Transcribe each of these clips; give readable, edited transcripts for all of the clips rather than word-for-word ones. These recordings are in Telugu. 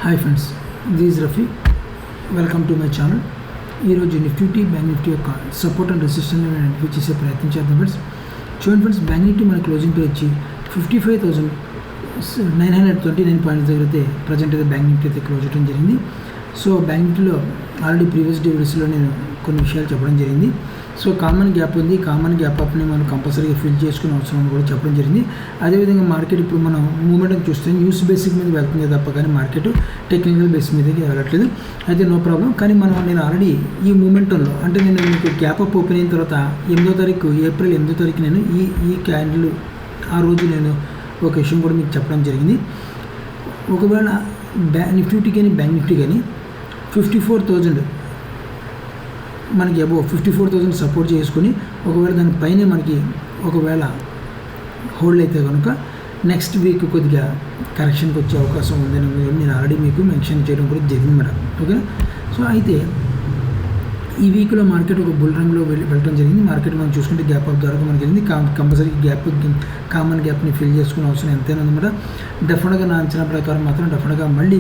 Hi friends, this is Rafi. Welcome to my channel. ఈరోజు నిఫ్టీ బ్యాంక్ నిఫ్టీ యొక్క సపోర్ట్ అండ్ రెసిస్టెన్స్ ఐడెంటిఫై చేసే ప్రయత్నం చేద్దాం ఫ్రెండ్స్. చూడండి ఫ్రెండ్స్, బ్యాంక్ నిఫ్టీ మన క్లోజింగ్ ప్రైస్ వచ్చి 55,929 పాయింట్స్ దగ్గర అయితే ప్రజెంట్ అయితే బ్యాంక్ నిఫ్టీ అయితే క్లోజ్ చేయడం జరిగింది. సో బ్యాంక్ నిఫ్టీలో ఆల్రెడీ ప్రీవియస్ వీడియోస్లో నేను కొన్ని విషయాలు చెప్పడం జరిగింది. సో కామన్ గ్యాప్ ఉంది, కామన్ గ్యాప్ అప్ని మనం కంపల్సరీగా ఫిల్ చేసుకునే అవసరం కూడా చెప్పడం జరిగింది. అదేవిధంగా మార్కెట్ ఇప్పుడు మనం మూమెంట్ చూస్తే న్యూస్ బేసిక్ మీద వెళ్తుంది తప్ప కానీ మార్కెట్ టెక్నికల్ బేస్ మీదకి వెళ్ళట్లేదు. అయితే నో ప్రాబ్లం. కానీ నేను ఆల్రెడీ ఈ మూమెంటంలో అంటే నేను మీకు గ్యాప్ అప్ ఓపెన్ అయిన తర్వాత ఏప్రిల్ 8వ తారీఖు నేను ఈ క్యాండిల్ ఆ రోజు నేను ఒక విషయం కూడా మీకు చెప్పడం జరిగింది. ఒకవేళ నిఫ్టీ కానీ బ్యాంక్ నిఫ్టీ కానీ 54,000 మనకి అబోవ్ 54,000 సపోర్ట్ చేసుకొని ఒకవేళ దానిపైనే మనకి ఒకవేళ హోల్డ్ అయితే కనుక నెక్స్ట్ వీక్ కొద్దిగా కరెక్షన్కి వచ్చే అవకాశం ఉందని నేను ఆల్రెడీ మీకు మెన్షన్ చేయడం కూడా జరిగింది మేడం. ఓకే, సో అయితే ఈ వీక్లో మార్కెట్ ఒక బుల్ రంగ్లో వెళ్ళడం జరిగింది. మార్కెట్ మనం చూసుకుంటే గ్యాప్ అప్ ద్వారా మనకి వెళ్ళింది. కంపల్సరీ కామన్ గ్యాప్ని ఫిల్ చేసుకునే అవసరం ఎంతైనా ఉందన్నమాట. డెఫినెట్గా నా అంచనా ప్రకారం మాత్రం డెఫినెట్గా మళ్ళీ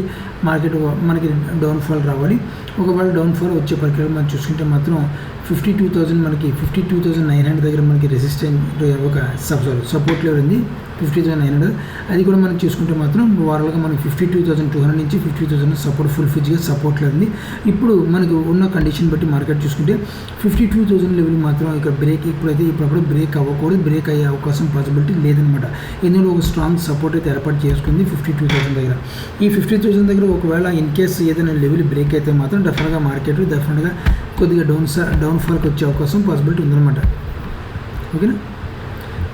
మార్కెట్ మనకి డౌన్ఫాల్ రావాలి. ఒకవేళ డౌన్ఫాల్ వచ్చే ప్రక్రియ మనం చూసుకుంటే మాత్రం 52,000 మనకి 52,900 దగ్గర మనకి రెసిస్టెన్స్ ఒక సపోర్ట్ లెవెల్ ఉంది 50,900. అది కూడా మనం చూసుకుంటే మాత్రం వారాలుగా మనకి 52,200 నుంచి 50,000 సపోర్ట్ ఫుల్ ఫిజ్గా సపోర్ట్ లెవెల్ ఉంది. ఇప్పుడు మనకు ఉన్న కండిషన్ బట్టి మార్కెట్ చూసుకుంటే 52,000 లెవెల్ మాత్రం ఇక్కడ ఇప్పుడు బ్రేక్ అవ్వకూడదు, బ్రేక్ అయ్యే అవకాశం పాసిబిలిటీ లేదనమాట. ఎందుకంటే ఒక స్ట్రాంగ్ సపోర్ట్ అయితే ఏర్పాటు చేసుకుంది 52,000 దగ్గర. ఈ 50,000 దగ్గర ఒకవేళ ఇన్ కేస్ ఏదైనా లెవెల్ బ్రేక్ అయితే మాత్రం డెఫినెట్గా మార్కెట్ కొద్దిగా డౌన్ఫాల్కి వచ్చే అవకాశం పాసిబిలిటీ ఉందన్నమాట. ఓకేనా,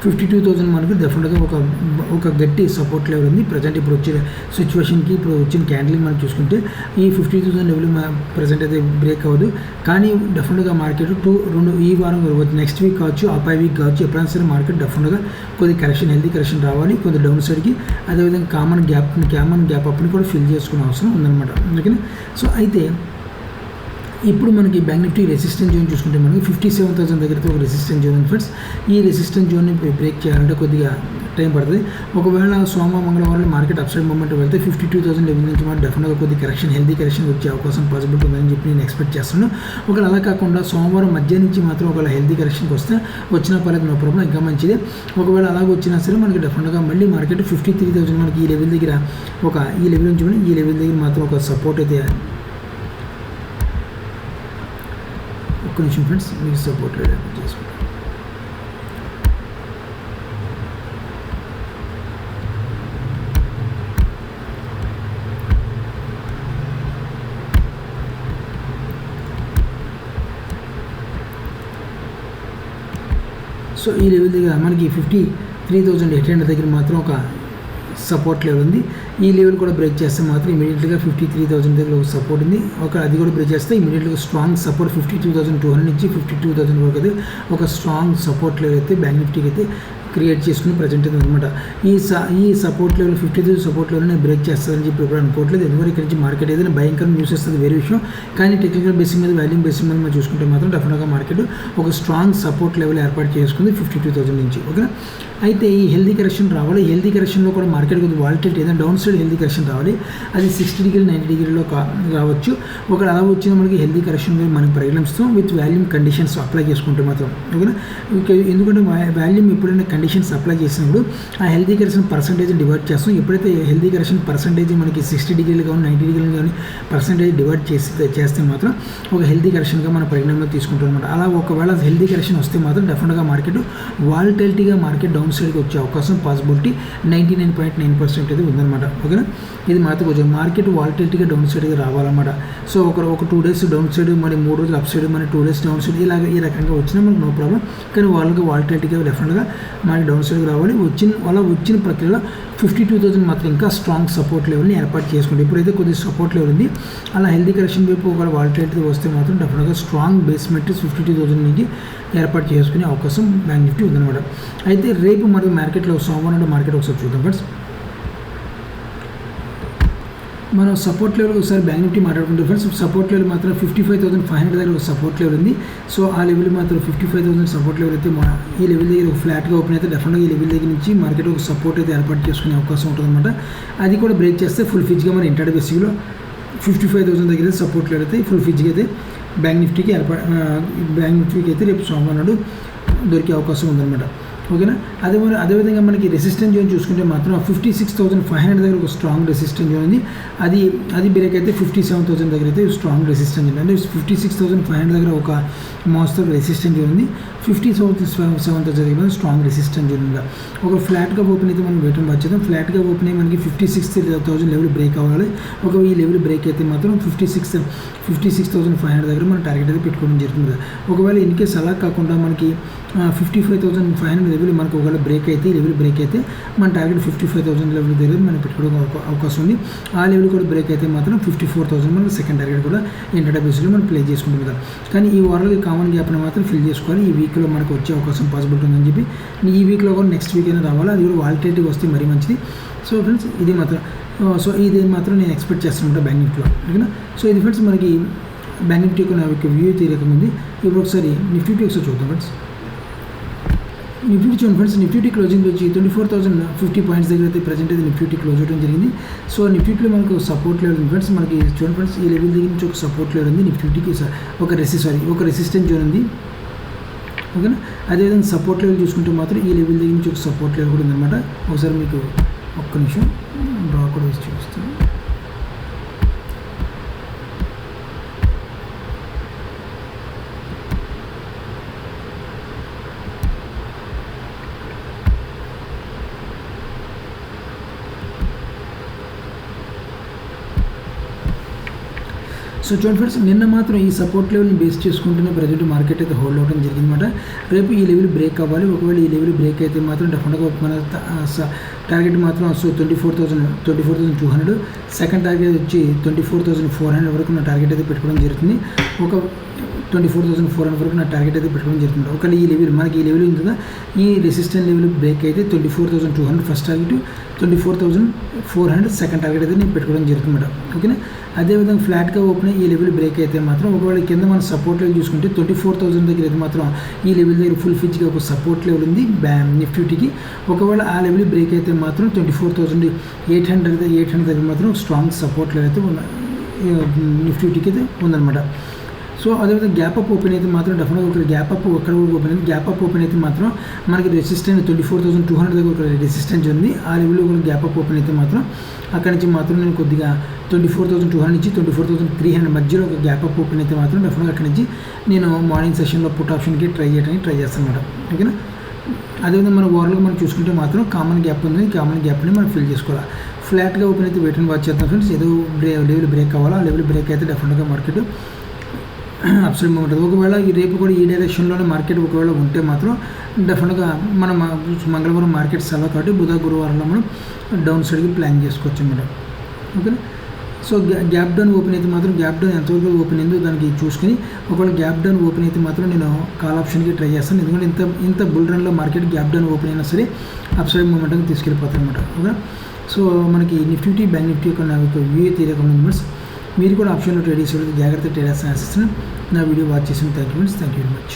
52,000 మనకి డెఫినెట్గా ఒక గట్టి సపోర్ట్ లెవెల్ ఉంది. ప్రజెంట్ ఇప్పుడు వచ్చే సిచ్యువేషన్కి ఇప్పుడు వచ్చిన క్యాండిల్ మనం చూసుకుంటే ఈ 50,000 లెవెల్ ప్రజెంట్ అయితే బ్రేక్ అవ్వదు. కానీ డెఫినెట్గా మార్కెట్ ఈ వారం నెక్స్ట్ వీక్ కావచ్చు, అపై వీక్ కావచ్చు, ఎప్పుడైనా సరే మార్కెట్ డెఫినెట్గా కొద్ది హెల్దీ కరెక్షన్ రావాలి కొద్ది డౌన్ సైడ్కి. అదేవిధంగా కామన్ గ్యాప్ అప్ని కూడా ఫిల్ చేసుకునే అవసరం ఉందన్నమాట. ఓకేనా, సో అయితే ఇప్పుడు మనకి బ్యాంక్ నిఫ్టీ రెసిస్టెన్స్ జోన్ చూసుకుంటే మనకి 57,000 దగ్గరతో ఒక రెసిస్టెన్స్ జోన్ ఉంది ఫ్రెండ్స్. ఈ రెసిస్టెన్స్ జోన్ని బ్రేక్ చేయాలంటే కొద్దిగా టైం పడుతుంది. ఒకవేళ మంగళవారం మార్కెట్ అప్సైడ్ మూమెంట్ వెళ్తే 52,000 లెవెల్ నుంచి మనం డెఫినెట్గా కొద్ది హెల్దీ కరెక్షన్ వచ్చే అవకాశం పాసిబిలిటీ ఉందని చెప్పి నేను ఎక్స్పెక్ట్ చేస్తున్నాను. ఒకవేళ అలా కాకుండా సోమవారం మధ్య నుంచి మాత్రం ఒకవేళ హెల్దీ కరెక్షన్కి వస్తే వచ్చిన పర్లేదు, నో ప్రాబ్లం, ఇంకా మంచిదే. ఒకవేళ అలాగ వచ్చినా సరే మనకి డెఫినెట్గా మళ్ళీ మార్కెట్ 53,000 మనకి ఈ లెవెల్ దగ్గర ఈ లెవెల్ నుంచి ఈ లెవెల్ దగ్గర మాత్రం ఒక సపోర్ట్ అయితే ఒక్క నిమిషం ఫ్రెండ్స్ మీకు సపోర్ట్ చేసుకుంటాం. సో ఈ లెవెల్ దగ్గర మనకి 53,800 దగ్గర మాత్రం ఒక సపోర్ట్ లెవెల్ ఉంది. ఈ లెవెల్ కూడా బ్రేక్ చేస్తే మాత్రం ఇమీడియట్గా 53,000 దగ్గర ఒక సపోర్ట్ ఉంది. అది కూడా బ్రేక్ చేస్తే ఇమీడియట్గా స్ట్రాంగ్ సపోర్ట్ 52,200 నుంచి 52,000 వరకు అయితే ఒక స్ట్రాంగ్ సపోర్ట్ లెవెల్ అయితే బ్యాంక్ నిఫ్టీకి అయితే క్రియేట్ చేసుకుని ప్రజెంట్ అనమాట. ఈ సపోర్ట్ లెవెల్ 50,000 సపోర్ట్ లెవెల్ని బ్రేక్ చేస్తారని చెప్పి ఇప్పుడు అనుకోవట్లేదు. ఎందుకంటే ఇక్కడ నుంచి మార్కెట్ ఏదైనా భయంకర న్యూస్ వస్తుంది వేరే విషయం. కానీ టెక్నికల్ బేసిక్ మీద వాల్యూమ్ బేసిక్ మీద మనం చూసుకుంటే మాత్రం డెఫినెట్గా మార్కెట్ ఒక స్ట్రాంగ్ సపోర్ట్ లెవెల్ ఏర్పాటు చేసుకుంది 52,000 నుంచి. ఓకే, అయితే ఈ హెల్దీ కరెక్షన్ రావాలి. హెల్దీ కరెక్షన్లో కూడా మార్కెట్ కొద్దిగా వాలిటిలిటీ ఏదైనా డౌన్ సైడ్ హెల్దీ కరెక్షన్ రావాలి. అది 60 డిగ్రీ 90 డిగ్రీలో రావచ్చు. ఒకవేళ అలా వచ్చిన మనకి హెల్దీ కరెక్షన్ మనం పరిగణిస్తాం విత్ వాల్యూమ్ కండిషన్స్ అప్లై చేసుకుంటే మాత్రం. ఓకేనా, ఎందుకంటే వాల్యూమ్ ఎప్పుడైనా కండిషన్స్ అప్లై చేసినప్పుడు ఆ హెల్దీ కరెక్షన్ పర్సంటేజ్ డివైడ్ చేస్తాం. ఎప్పుడైతే హెల్దీ కరెక్షన్ పర్సంటేజ్ మనకి 60 డిగ్రీలు కానీ 90 డిగ్రీలు కానీ పర్సంటేజ్ డివైడ్ చేస్తే మాత్రం ఒక హెల్దీ కరెక్షన్గా మన పరిగణనలో తీసుకుంటాం అనమాట. అలా ఒకవేళ హెల్దీ కరెక్షన్ వస్తే మాత్రం డెఫినెట్గా మార్కెట్ వాలిటిలిటీగా మార్కెట్ డౌన్ సైడ్కి వచ్చే అవకాశం పాసిబిలిటీ 99.9% అయితే ఉందన్నమాట. ఓకేనా, ఇది మాత్రం కొంచెం మార్కెట్ వాలిటిలిటీగా డౌన్ సైడ్గా రావాలన్నమాట. సో ఒక 2 డేస్ డౌన్ సైడ్, మరి 3 రోజులు అప్ సైడ్, మరి 2 డేస్ డౌన్ సైడ్, ఈ రకంగా వచ్చినా మనకు నో ప్రాబ్లం. కానీ వాళ్ళకి వాలిటిలిటీగా డెఫినెట్గా మనకి డౌన్ సైడ్కి రావాలి. వచ్చిన ప్రక్రియలో 52,000 మాత్రం ఇంకా స్ట్రాంగ్ సపోర్ట్ లెవెల్ని ఏర్పాటు చేసుకుంటే ఇప్పుడైతే కొద్దిగా సపోర్ట్ లెవెల్ ఉంది. అలా హెల్దీ కరెక్షన్ వైపు ఒక వాలిటిలిటీ వస్తే మాత్రం డెఫినెట్గా స్ట్రాంగ్ బేస్మెంట్ 52,000 నుంచి ఏర్పాటు చేసుకునే అవకాశం బ్యాంక్ నిఫ్టీ ఉందన్నమాట. అయితే రేపు మరి మార్కెట్లో సోమవారం మార్కెట్ ఒకసారి చూద్దాం ఫ్రెండ్స్. మనం సపోర్ట్ లెవెల్ ఒకసారి బ్యాంక్ నిఫ్టీ మాట్లాడుకుంటే ఫ్రెండ్స్, సపోర్ట్ లెవెల్ మాత్రం 55,500 దగ్గర ఒక సపోర్ట్ లెవెల్ ఉంది. సో ఆ లెవెల్ మాత్రం 55,000 సపోర్ట్ లెవెల్ అయితే ఈ లెవెల్ దగ్గర ఒక ఫ్లాట్గా ఓపెన్ అయితే డెఫినెట్గా ఈ లెవెల్ దగ్గర నుంచి మార్కెట్ ఒక సపోర్ట్ అయితే ఏర్పాటు చేసుకునే అవకాశం ఉంటుందన్నమాట. అది కూడా బ్రేక్ చేస్తే ఫుల్ ఫిజ్గా మన ఇంటర్డే బేసిక్లో 55,000 దగ్గర సపోర్ట్ లెవెల్ అయితే ఫుల్ ఫిజ్గా అయితే బ్యాంక్ నిఫ్టీకి అయితే రేపు సోమవారం నాడు దొరికే అవకాశం ఉందన్నమాట. ఓకేనా. అదేవిధంగా మనకి రెసిస్టెన్స్ జోన్ చూసుకుంటే మాత్రం 56,500 దగ్గర ఒక స్ట్రాంగ్ రెసిస్టెన్స్ జోన్ ఉంది. అది బ్రేక్ అయితే 57,000 దగ్గర అయితే స్ట్రాంగ్ రెసిస్టెన్స్ జోన్, అంటే 56,500 దగ్గర ఒక మోస్తరు రెసిస్టెన్స్ జోన్ ఉంది. 57,000 దగ్గర స్ట్రాంగ్ రెసిస్టెన్స్ జోన్ ఉంది. ఒక ఫ్లాట్గా ఓపెన్ అయితే మనం వెయిట్ వాచ్ చేద్దాం. ఫ్లాట్గా ఓపెన్ అయ్యి మనకి 56,000 లెవెల్ బ్రేక్ అవ్వాలి. ఒక ఈ లెవెల్ బ్రేక్ అయితే మాత్రం 56,500 దగ్గర మనం టార్గెట్ అయితే పెట్టుకోవడం జరుగుతుంది. ఒకవేళ ఇన్ కేస్ అలా కాకుండా మనకి 55,500 లెవెల్ మనకు ఒకవేళ బ్రేక్ అయితే, ఈ లెవెల్ బ్రేక్ అయితే మన టార్గెట్ 55,000 లెవెల్ దగ్గర మనం పెట్టుకోవడం అవకాశం ఉంది. ఆ లెవెల్ కూడా బ్రేక్ అయితే మాత్రం 54,000 మనకు సెకండ్ టార్గెట్ కూడా ఇంటర్డే బేస్లో మనం ప్లే చేసుకుంటాం కదా. కానీ ఈ వారంలో కామన్ గ్యాప్ని మాత్రం ఫిల్ చేసుకోవాలి. ఈ వీక్లో మనకు వచ్చే అవకాశం పాసిబిలిటీ ఉందని చెప్పి ఈ వీక్లో కూడా నెక్స్ట్ వీక్ అయినా రావాలి. అది కూడా వాలిటేటివ్ వస్తే మరీ మంచిది. సో ఫ్రెండ్స్ ఇది మాత్రం నేను ఎక్స్పెక్ట్ చేస్తాను బ్యాంక్ నిఫ్టీలో. ఓకేనా. సో ఇది ఫ్రెండ్స్ మనకి బ్యాంక్ నిఫ్టీ యొక్క వ్యూ అయితే రకం ఉంది. ఇప్పుడు ఒకసారి నిఫ్టీ ఒకసారి చూద్దాం ఫ్రెండ్స్. నిఫ్టీ చూడండి ఫ్రెండ్స్, నిఫ్టీ క్లోజింగ్ వచ్చి 24,050 పాయింట్స్ దగ్గర అయితే ప్రజెంట్ అయితే నిఫ్టీ క్లోజ్ అవ్వడం జరిగింది. సో నిఫ్టీలో మనకు సపోర్ట్ లెవెల్ ఉంది ఫ్రెండ్స్. మనకి చూడండి ఫ్రెండ్స్, ఈ లెవెల్ దగ్గర నుంచి ఒక సపోర్ట్ లెవెల్ ఉంది నిఫ్టీకి, ఒక రెసిస్టెన్స్ జోన్ ఉంది. ఓకేనా. అదేవిధంగా సపోర్ట్ లెవెల్ చూసుకుంటే మాత్రం ఈ లెవెల్ దగ్గర నుంచి ఒక సపోర్ట్ లెవెల్ కూడా ఉందన్నమాట. ఒకసారి మీకు ఒక్క నిమిషం డ్రా కూడా వేసి చూపిస్తాను. సో చూడండి ఫ్రెండ్స్, నిన్న మాత్రం ఈ సపోర్ట్ లెవెల్ని బేస్ చేసుకుంటూనే ప్రజెంట్ మార్కెట్ అయితే హోల్డ్ అవ్వడం జరిగిందన్నమాట. రేపు ఈ లెవెల్ బ్రేక్ అవ్వాలి. ఒకవేళ ఈ లెవెల్ బ్రేక్ అయితే మాత్రం డెఫినెట్గా మన టార్గెట్ మాత్రం 24,200, సెకండ్ టార్గెట్ వచ్చి 24,400 వరకు నా టార్గెట్ అయితే పెట్టుకోవడం జరుగుతుంది. ఒక 24,400 వరకు నా టార్గెట్ అయితే పెట్టుకోవడం జరుగుతుంది. ఒకవేళ ఈ లెవెల్ మనకి ఈ లెవెల్ ఉంది కదా, ఈ రెసిస్టెన్స్ లెవెల్ బ్రేక్ అయితే 24,200 ఫస్ట్ టార్గెట్, 24,400 సెకండ్ టార్గెట్ అయితే నేను పెట్టుకోవడం జరుగుతుందన్నమాట. ఓకేనా. అదేవిధంగా ఫ్లాట్గా ఓపెన్ ఈ లెవెల్ బ్రేక్ అయితే మాత్రం ఒకవేళ కింద మన సపోర్ట్ లెవెల్ చూసుకుంటే 24,000 దగ్గర అయితే మాత్రం ఈ లెవెల్ దగ్గర ఫుల్ ఫిజ్గా ఒక సపోర్ట్ లెవెల్ ఉంది నిఫ్టీకి. ఒకవేళ ఆ లెవెల్ బ్రేక్ అయితే మాత్రం 24,800 దగ్గర మాత్రం స్ట్రాంగ్ సపోర్ట్ లెవెల్ అయితే నిఫ్టీకి అయితే ఉందన్నమాట. సో అదేవిధంగా గ్యాప్ అప్ ఓపెన్ అయితే మాత్రం డెఫినెట్గా ఒక గ్యాప్ అప్ ఓపెన్ అయితే మాత్రం మనకి రెసిస్టెన్స్ 24,200 దగ్గర ఒక రెసిస్టెన్స్ ఉంది. ఆ లెవెల్లో కూడా గ్యాప్ అప్ ఓపెన్ అయితే మాత్రం అక్కడి నుంచి మాత్రం నేను కొద్దిగా 24,200 నుంచి 24,300 మధ్యలో ఒక గ్యాప్ అప్ ఓపెన్ అయితే మాత్రం డెఫినెట్గా అక్కడి నుంచి నేను మార్నింగ్ సెషన్లో పుట్ ఆప్షన్కి ట్రై చేస్తాను అన్నమాట. ఓకేనా. అదేవిధంగా మన ఓవర్గా మనం చూసుకుంటే మాత్రం కామన్ గ్యాప్ ఉంది. కామన్ గ్యాప్ని మనం ఫిల్ చేసుకోవాలి. ఫ్లాట్గా ఓపెన్ అయితే వెయిట్ అండ్ వాచ్ చేద్దాం ఫ్రెండ్స్. ఏదో లెవెల్ బ్రేక్ అవ్వాలి. ఆ లెవెల్ బ్రేక్ అయితే డెఫినెట్గా మార్కెట్ అప్సైడ్ ఉంటుంది. ఒకవేళ ఈ రేపు కూడా ఈ డైరెక్షన్లోనే మార్కెట్ ఒకవేళ ఉంటే మాత్రం డెఫినెట్గా మనం మంగళవారం మార్కెట్ సెలవు కాబట్టి బుధ గురువారంలో మనం డౌన్ సైడ్కి ప్లాన్ చేసుకోవచ్చు అన్నమాట. ఓకేనా. సో గ్యాప్ డౌన్ ఓపెన్ అయితే మాత్రం గ్యాప్ డౌన్ ఎంతవరకు ఓపెన్ అయిందో దానికి చూసుకొని ఒకవేళ గ్యాప్ డౌన్ ఓపెన్ అయితే మాత్రం నేను కాల్ ఆప్షన్కి ట్రై చేస్తాను. ఎందుకంటే ఇంత బుల్ రన్లో మార్కెట్ గ్యాప్ డౌన్ ఓపెన్ అయినా సరే అప్సైడ్ మూమెంట్కి తీసుకెళ్ళిపోతాను అనమాట. ఓకే. సో మనకి నిఫ్టీ బ్యాంక్ నిఫ్టీ యొక్క నా యొక్క వ్యూ అయితే రికమెండ్. మీరు కూడా ఆప్షన్లో ట్రేడ్ చేసేవాళ్ళకి జాగ్రత్త ట్రేడ్ చేస్తాను. నా వీడియో వాచ్ చేసిన థ్యాంక్ యూ వెరీ మచ్.